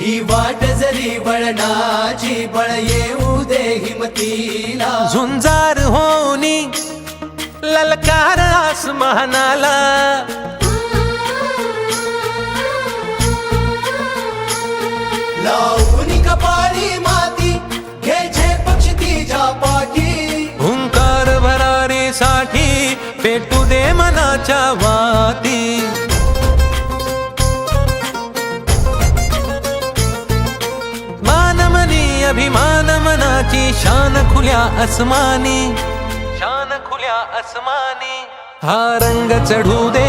ही वाट जरी वळणाची बळ येऊ दे हिमतीला झुंजार होनी ललकार आसमानाला लावून कपाळी माती घ्यायचे पक्ष तिच्या पाठी हुंकार भरारीसाठी पेटू दे मनाच्या वाती मानमनी अभिमान मनाची शान खुल्या आसमानी शान खुल्या आसमानी हा रंग चढू दे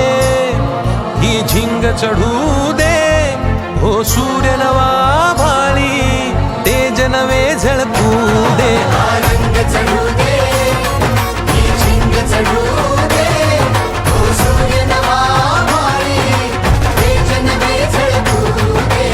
ही झिंग चढू दे हो सूर्य नवा भाळी तेज नवे झळकू दे रंग चढू दे ही झिंग चढू दे तो सूर्य नवा भाळी तेज नवे झळकू दे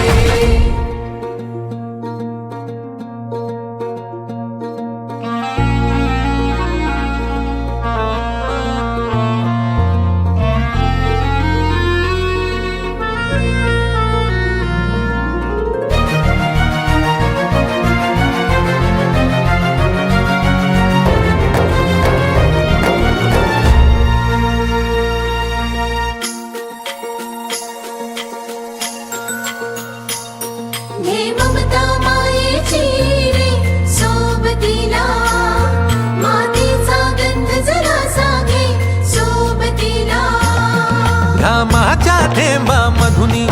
हे ममता मायेची रे सोबतीला मातीचा गंध जरासा घे सोबतीला घामाच्या थेंबा मधुनी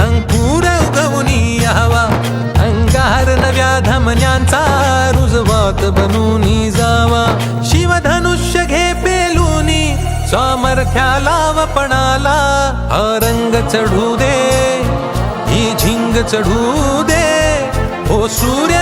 अंकुर उगवूनी यावा अंगार नव्या धमन्यांचा रुजवात बनूनी जावा शिवधनुष्य घे पेलूनी सामर्थ्याला वपणाला हा रंग चढू दे ही झिंग चढू दे ओ सूर्य